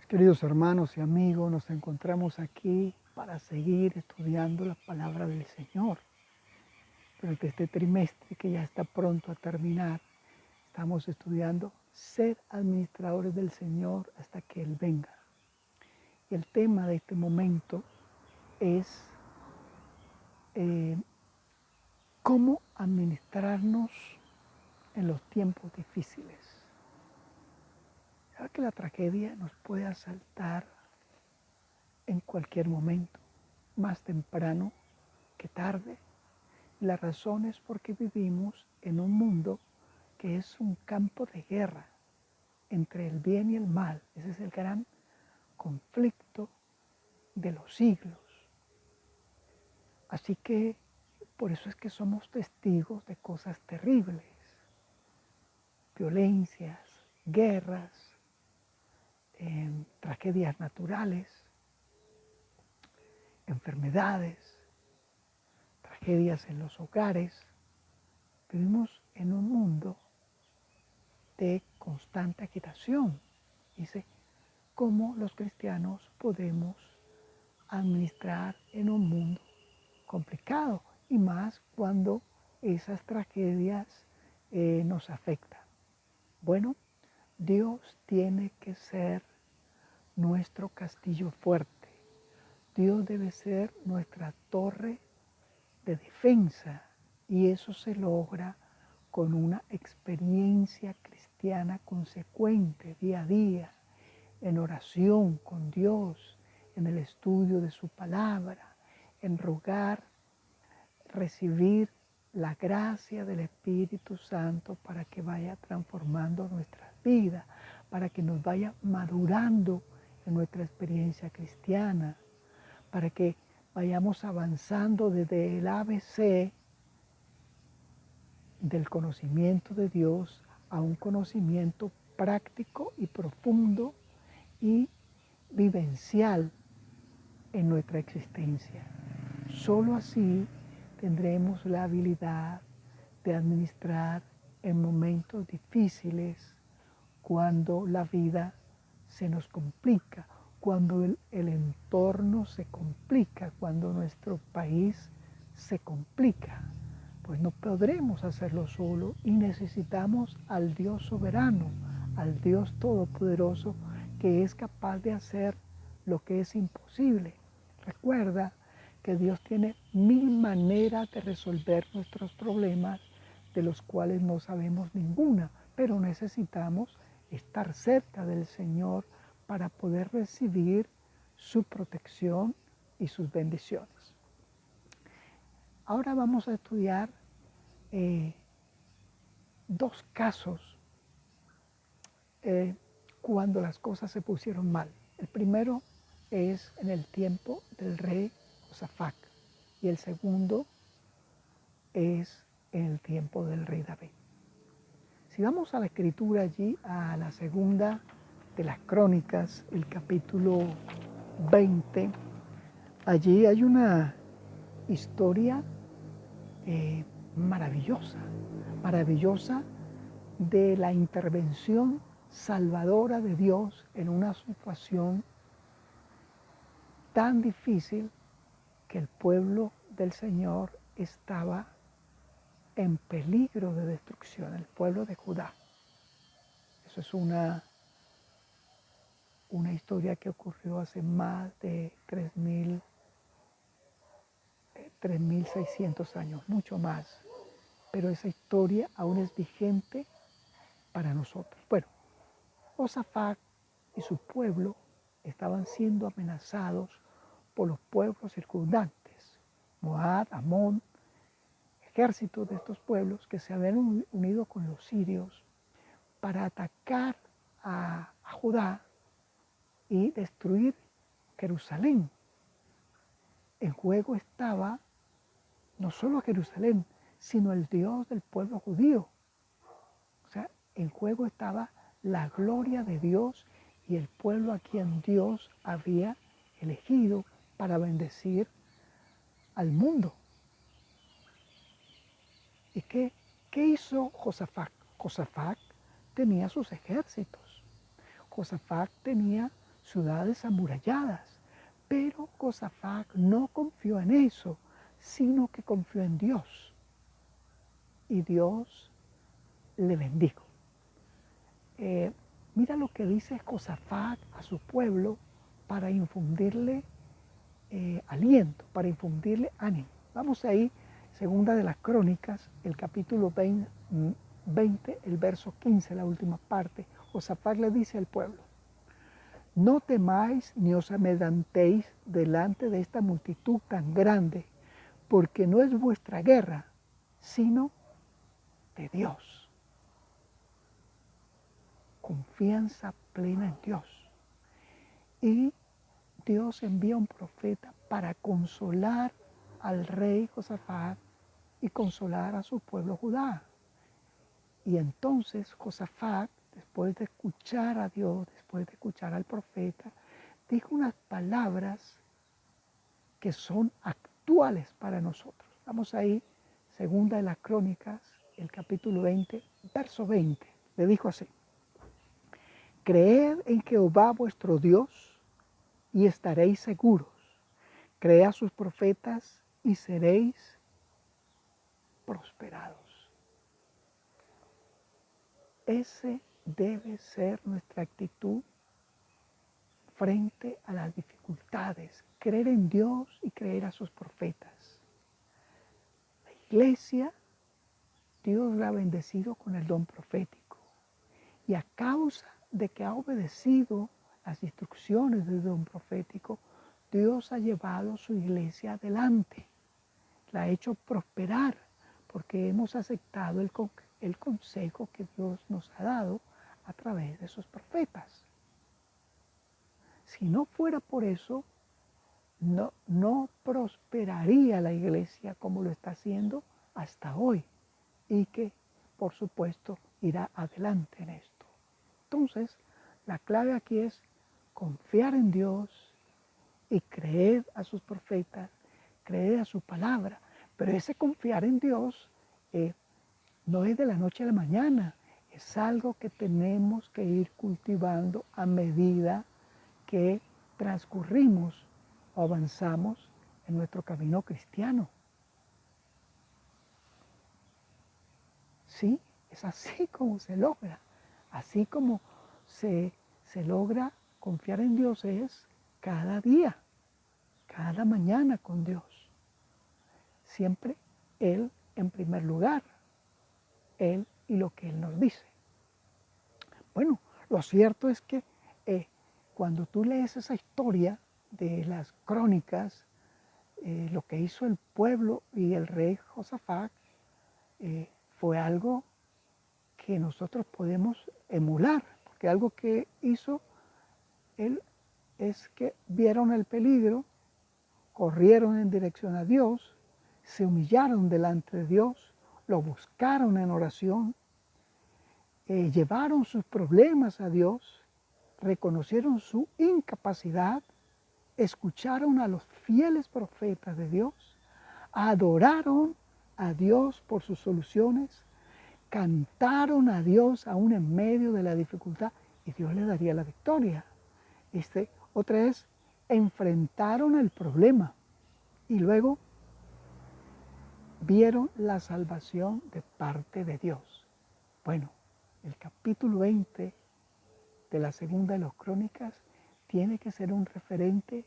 Queridos hermanos y amigos, nos encontramos aquí para seguir estudiando la palabra del Señor. Durante este trimestre que ya está pronto a terminar, estamos estudiando ser administradores del Señor hasta que Él venga. Y el tema de este momento es cómo administrarnos en los tiempos difíciles. ¿Sabe que la tragedia nos puede asaltar en cualquier momento, más temprano que tarde? La razón es porque vivimos en un mundo que es un campo de guerra entre el bien y el mal. Ese es el gran conflicto de los siglos. Así que por eso es que somos testigos de cosas terribles, violencias, guerras, tragedias naturales, enfermedades, tragedias en los hogares. Vivimos en un mundo de constante agitación. Dice, ¿cómo los cristianos podemos administrar en un mundo complicado? Y más cuando esas tragedias nos afectan. Bueno, Dios tiene que ser nuestro castillo fuerte. Dios debe ser nuestra torre de defensa, y eso se logra con una experiencia cristiana consecuente día a día, en oración con Dios, en el estudio de su palabra, en rogar, recibir la gracia del Espíritu Santo para que vaya transformando nuestras vidas, para que nos vaya madurando en nuestra experiencia cristiana, para que vayamos avanzando desde el ABC del conocimiento de Dios a un conocimiento práctico y profundo y vivencial en nuestra existencia. Solo así tendremos la habilidad de administrar en momentos difíciles, cuando la vida se nos complica, cuando el entorno se complica, cuando nuestro país se complica. Pues no podremos hacerlo solo y necesitamos al Dios soberano, al Dios todopoderoso, que es capaz de hacer lo que es imposible. Recuerda que Dios tiene 1000 maneras de resolver nuestros problemas, de los cuales no sabemos ninguna, pero necesitamos estar cerca del Señor para poder recibir su protección y sus bendiciones. Ahora vamos a estudiar dos casos cuando las cosas se pusieron mal. El primero es en el tiempo del rey Josafat y el segundo es en el tiempo del rey David. Si vamos a la escritura allí, a la segunda de las Crónicas, el capítulo 20, allí hay una historia maravillosa, maravillosa de la intervención salvadora de Dios en una situación tan difícil que el pueblo del Señor estaba en peligro de destrucción, el pueblo de Judá. Eso es una historia que ocurrió hace más de 3.600 años, mucho más. Pero esa historia aún es vigente para nosotros. Bueno, Josafat y su pueblo estaban siendo amenazados por los pueblos circundantes, Moab, Amón, ejércitos de estos pueblos que se habían unido con los sirios para atacar a Judá y destruir Jerusalén. En juego estaba no solo Jerusalén, sino el Dios del pueblo judío. O sea, en juego estaba la gloria de Dios y el pueblo a quien Dios había elegido para bendecir al mundo. ¿Y qué hizo Josafat? Josafat tenía sus ejércitos. Josafat tenía ciudades amuralladas. Pero Josafat no confió en eso, sino que confió en Dios. Y Dios le bendijo. Mira lo que dice Josafat a su pueblo para infundirle aliento, para infundirle ánimo. Vamos ahí, segunda de las Crónicas, el capítulo 20, el verso 15, la última parte. Josafat le dice al pueblo: no temáis ni os amedrentéis delante de esta multitud tan grande, porque no es vuestra guerra, sino de Dios. Confianza plena en Dios. Y Dios envía un profeta para consolar al rey Josafat y consolar a su pueblo Judá. Y entonces Josafat, después de escuchar a Dios, después de escuchar al profeta, dijo unas palabras que son actuales para nosotros. Vamos ahí, segunda de las Crónicas, el capítulo 20, verso 20. Le dijo así: creed en Jehová vuestro Dios y estaréis seguros. Creed a sus profetas y seréis prosperados. Ese debe ser nuestra actitud frente a las dificultades. Creer en Dios y creer a sus profetas. La iglesia, Dios la ha bendecido con el don profético. Y a causa de que ha obedecido las instrucciones del don profético, Dios ha llevado su iglesia adelante. La ha hecho prosperar porque hemos aceptado el consejo que Dios nos ha dado a través de sus profetas. Si no fuera por eso, no prosperaría la iglesia como lo está haciendo hasta hoy y que, por supuesto, irá adelante en esto. Entonces, la clave aquí es confiar en Dios y creer a sus profetas, creer a su palabra. Pero ese confiar en Dios no es de la noche a la mañana, es algo que tenemos que ir cultivando a medida que transcurrimos o avanzamos en nuestro camino cristiano. Sí, es así como se logra, así como se logra confiar en Dios es cada día, cada mañana con Dios. Siempre Él en primer lugar, Él y lo que Él nos dice. Bueno, lo cierto es que cuando tú lees esa historia de las Crónicas, lo que hizo el pueblo y el rey Josafat fue algo que nosotros podemos emular, porque algo que hizo él es que vieron el peligro, corrieron en dirección a Dios, se humillaron delante de Dios, lo buscaron en oración, llevaron sus problemas a Dios, reconocieron su incapacidad, escucharon a los fieles profetas de Dios, adoraron a Dios por sus soluciones, cantaron a Dios aún en medio de la dificultad y Dios le daría la victoria. Otra es, enfrentaron el problema y luego vieron la salvación de parte de Dios. Bueno, el capítulo 20 de la segunda de las Crónicas tiene que ser un referente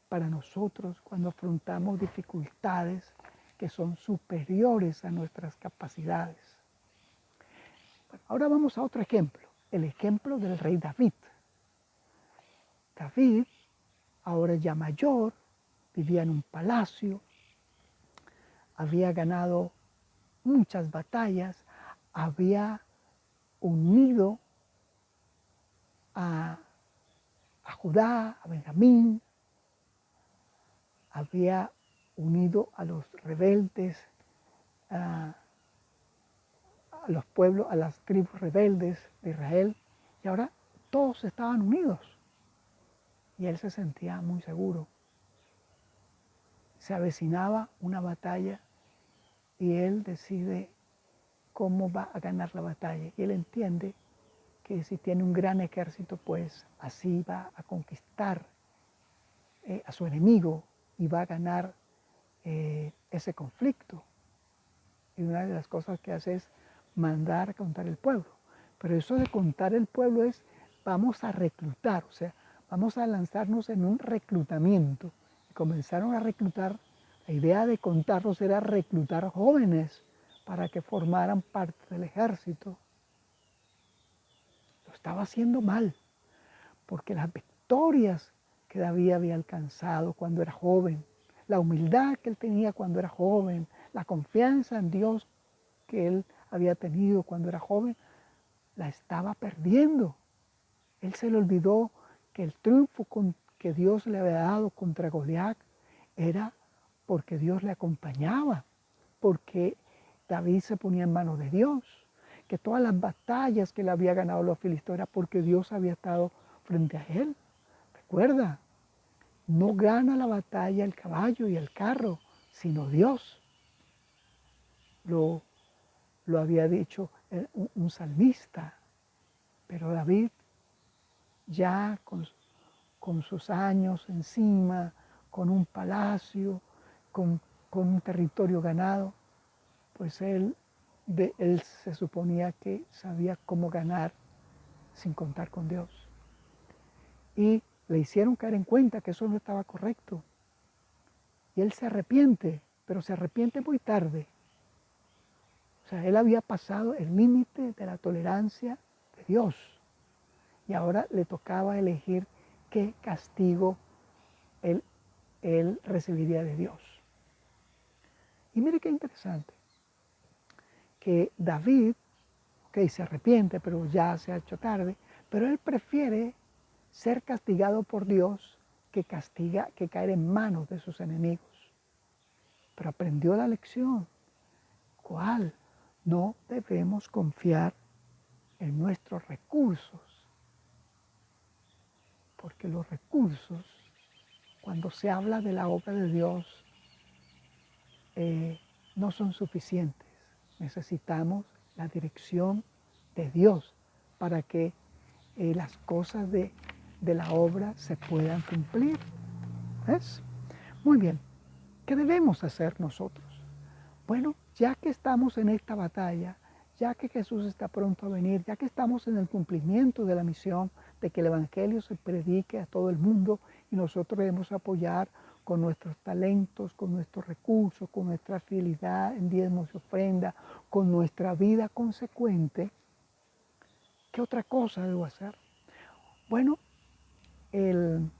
para nosotros cuando afrontamos dificultades que son superiores a nuestras capacidades. Bueno, ahora vamos a otro ejemplo, el ejemplo del rey David. David, ahora ya mayor, vivía en un palacio, había ganado muchas batallas, había unido a Judá, a Benjamín, había unido a los rebeldes, a los pueblos, a las tribus rebeldes de Israel, y ahora todos estaban unidos. Y él se sentía muy seguro. Se avecinaba una batalla y él decide cómo va a ganar la batalla. Y él entiende que si tiene un gran ejército, pues así va a conquistar a su enemigo y va a ganar ese conflicto. Y una de las cosas que hace es mandar a contar el pueblo. Pero eso de contar el pueblo es, vamos a reclutar, o sea, vamos a lanzarnos en un reclutamiento. Y comenzaron a reclutar, la idea de contarlos era reclutar jóvenes para que formaran parte del ejército. Lo estaba haciendo mal, porque las victorias que David había alcanzado cuando era joven, la humildad que él tenía cuando era joven, la confianza en Dios que él había tenido cuando era joven, la estaba perdiendo. Él se le olvidó que el triunfo que Dios le había dado contra Goliat era porque Dios le acompañaba, porque David se ponía en manos de Dios, que todas las batallas que le había ganado los filisteos era porque Dios había estado frente a él. Recuerda, no gana la batalla el caballo y el carro, sino Dios. Lo había dicho un salmista, pero David ya con sus años encima, con un palacio, con un territorio ganado, pues él se suponía que sabía cómo ganar sin contar con Dios. Y le hicieron caer en cuenta que eso no estaba correcto. Y él se arrepiente, pero se arrepiente muy tarde. O sea, él había pasado el límite de la tolerancia de Dios. Y ahora le tocaba elegir qué castigo él recibiría de Dios. Y mire qué interesante, que David, se arrepiente, pero ya se ha hecho tarde, pero él prefiere ser castigado por Dios que caer en manos de sus enemigos. Pero aprendió la lección. ¿Cuál? No debemos confiar en nuestros recursos, porque los recursos, cuando se habla de la obra de Dios, no son suficientes. Necesitamos la dirección de Dios para que las cosas de la obra se puedan cumplir. ¿Ves? Muy bien. ¿Qué debemos hacer nosotros? Bueno, ya que estamos en esta batalla, ya que Jesús está pronto a venir, ya que estamos en el cumplimiento de la misión de que el Evangelio se predique a todo el mundo y nosotros debemos apoyar con nuestros talentos, con nuestros recursos, con nuestra fidelidad en diezmos y ofrenda, con nuestra vida consecuente, ¿qué otra cosa debo hacer? Bueno, el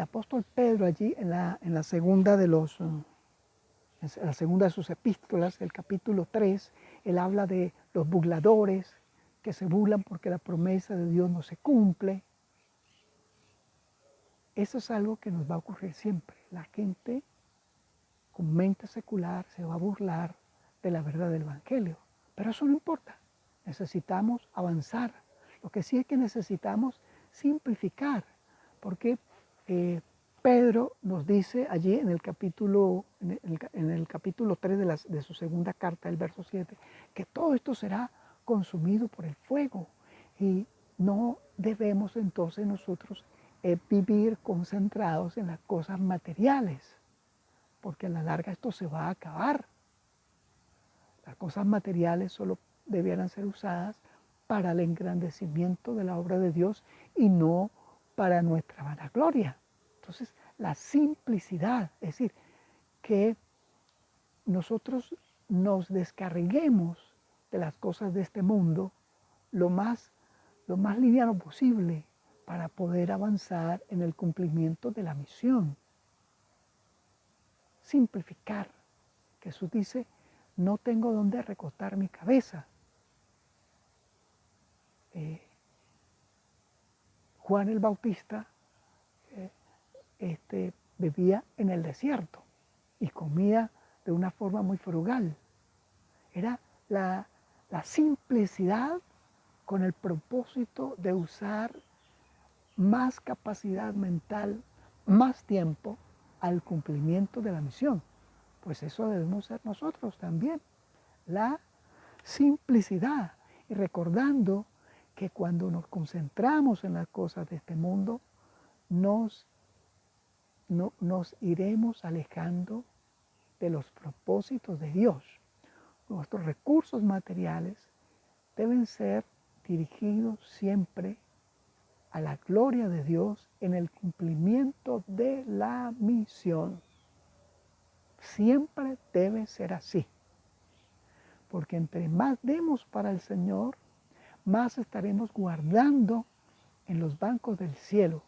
apóstol Pedro allí en la segunda de la segunda de sus epístolas, el capítulo 3, él habla de los burladores que se burlan porque la promesa de Dios no se cumple. Eso es algo que nos va a ocurrir siempre. La gente con mente secular se va a burlar de la verdad del Evangelio. Pero eso no importa. Necesitamos avanzar. Lo que sí es que necesitamos simplificar, porque Pedro nos dice allí en el capítulo 3 de su segunda carta, el verso 7, que todo esto será consumido por el fuego. Y no debemos entonces nosotros vivir concentrados en las cosas materiales, porque a la larga esto se va a acabar. Las cosas materiales solo debieran ser usadas para el engrandecimiento de la obra de Dios y no para nuestra vanagloria. Entonces, la simplicidad, es decir, que nosotros nos descarguemos de las cosas de este mundo lo más liviano posible para poder avanzar en el cumplimiento de la misión. Simplificar. Jesús dice, no tengo dónde recostar mi cabeza. Juan el Bautista vivía en el desierto y comía de una forma muy frugal. Era la simplicidad con el propósito de usar más capacidad mental, más tiempo al cumplimiento de la misión. Pues eso debemos ser nosotros también. La simplicidad y recordando que cuando nos concentramos en las cosas de este mundo, nos iremos alejando de los propósitos de Dios. Nuestros recursos materiales deben ser dirigidos siempre a la gloria de Dios en el cumplimiento de la misión. Siempre debe ser así, porque entre más demos para el Señor, más estaremos guardando en los bancos del cielo.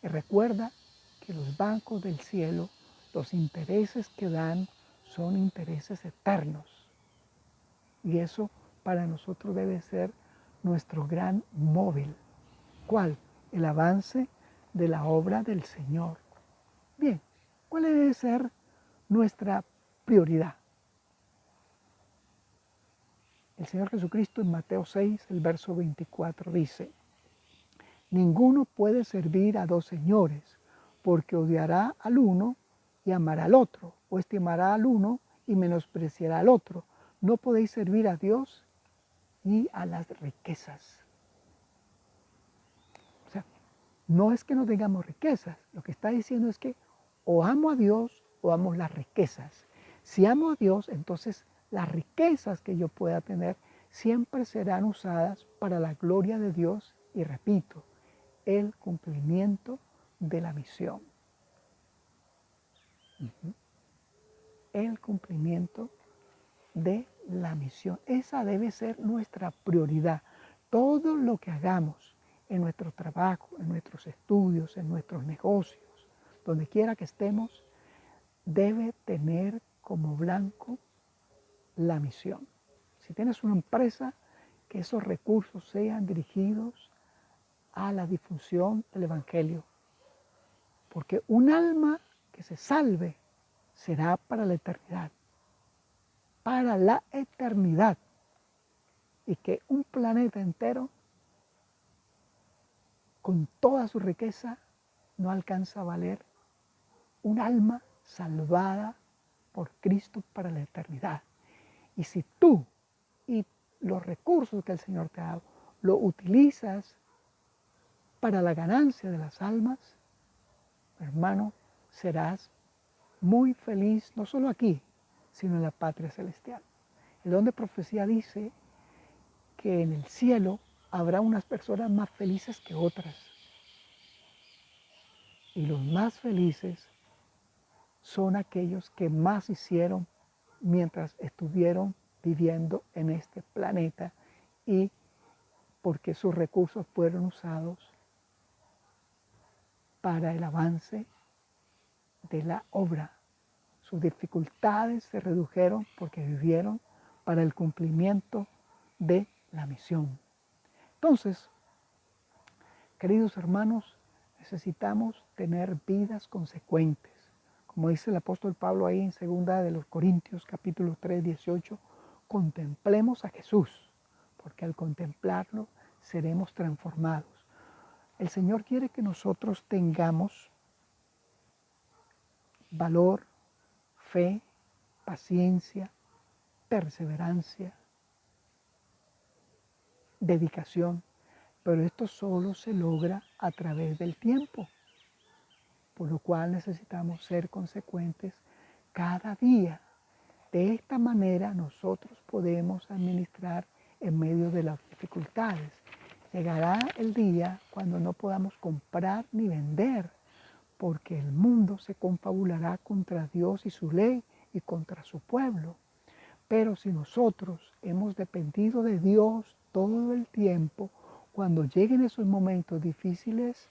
Y recuerda que los bancos del cielo, los intereses que dan son intereses eternos. Y eso para nosotros debe ser nuestro gran móvil. ¿Cuál? El avance de la obra del Señor. Bien, ¿cuál debe ser nuestra prioridad? El Señor Jesucristo en Mateo 6, el verso 24 dice: ninguno puede servir a dos señores, porque odiará al uno y amará al otro, o estimará al uno y menospreciará al otro. No podéis servir a Dios y a las riquezas. O sea, no es que no tengamos riquezas, lo que está diciendo es que o amo a Dios o amo las riquezas. Si amo a Dios, entonces las riquezas que yo pueda tener siempre serán usadas para la gloria de Dios y, repito, el cumplimiento de la misión. El cumplimiento de la misión. Esa debe ser nuestra prioridad. Todo lo que hagamos en nuestro trabajo, en nuestros estudios, en nuestros negocios, donde quiera que estemos, debe tener como blanco la misión. Si tienes una empresa, que esos recursos sean dirigidos a la difusión del Evangelio. Porque un alma que se salve será para la eternidad. Para la eternidad. Y que un planeta entero, con toda su riqueza, no alcanza a valer un alma salvada por Cristo para la eternidad. Y si tú y los recursos que el Señor te ha dado lo utilizas para la ganancia de las almas, hermano, serás muy feliz, no solo aquí, sino en la patria celestial. El don de profecía dice que en el cielo habrá unas personas más felices que otras. Y los más felices son aquellos que más hicieron mientras estuvieron viviendo en este planeta y porque sus recursos fueron usados para el avance de la obra. Sus dificultades se redujeron porque vivieron para el cumplimiento de la misión. Entonces, queridos hermanos, necesitamos tener vidas consecuentes. Como dice el apóstol Pablo ahí en 2 de los Corintios, capítulo 3, 18, contemplemos a Jesús, porque al contemplarlo seremos transformados. El Señor quiere que nosotros tengamos valor, fe, paciencia, perseverancia, dedicación, pero esto solo se logra a través del tiempo, por lo cual necesitamos ser consecuentes cada día. De esta manera nosotros podemos administrar en medio de las dificultades. Llegará el día cuando no podamos comprar ni vender, porque el mundo se confabulará contra Dios y su ley y contra su pueblo. Pero si nosotros hemos dependido de Dios todo el tiempo, cuando lleguen esos momentos difíciles,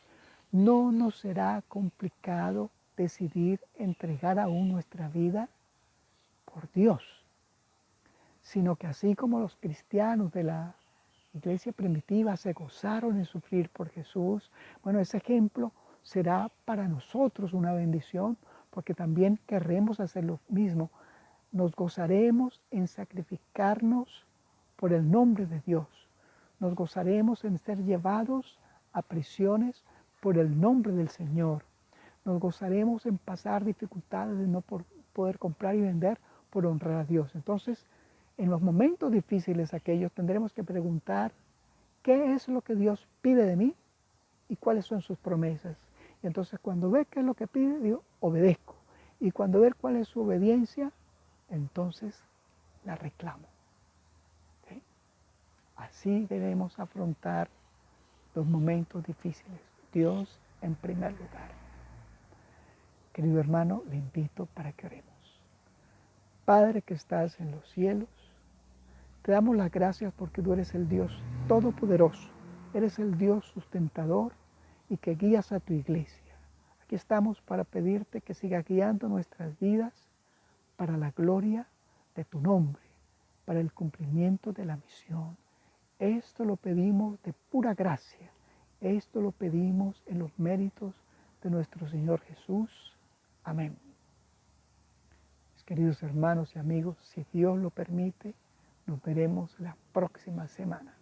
no nos será complicado decidir entregar aún nuestra vida por Dios, sino que así como los cristianos de la iglesia primitiva se gozaron en sufrir por Jesús, bueno, ese ejemplo será para nosotros una bendición, porque también querremos hacer lo mismo. Nos gozaremos en sacrificarnos por el nombre de Dios. Nos gozaremos en ser llevados a prisiones por el nombre del Señor. Nos gozaremos en pasar dificultades de no poder comprar y vender por honrar a Dios. Entonces, en los momentos difíciles aquellos tendremos que preguntar qué es lo que Dios pide de mí y cuáles son sus promesas. Y entonces cuando ve qué es lo que pide, digo, obedezco. Y cuando ve cuál es su obediencia, entonces la reclamo. ¿Sí? Así debemos afrontar los momentos difíciles. Dios en primer lugar. Querido hermano, le invito para que oremos. Padre que estás en los cielos, te damos las gracias porque tú eres el Dios todopoderoso, eres el Dios sustentador y que guías a tu iglesia. Aquí estamos para pedirte que sigas guiando nuestras vidas para la gloria de tu nombre, para el cumplimiento de la misión. Esto lo pedimos de pura gracia, esto lo pedimos en los méritos de nuestro Señor Jesús. Amén. Mis queridos hermanos y amigos, si Dios lo permite, nos veremos la próxima semana.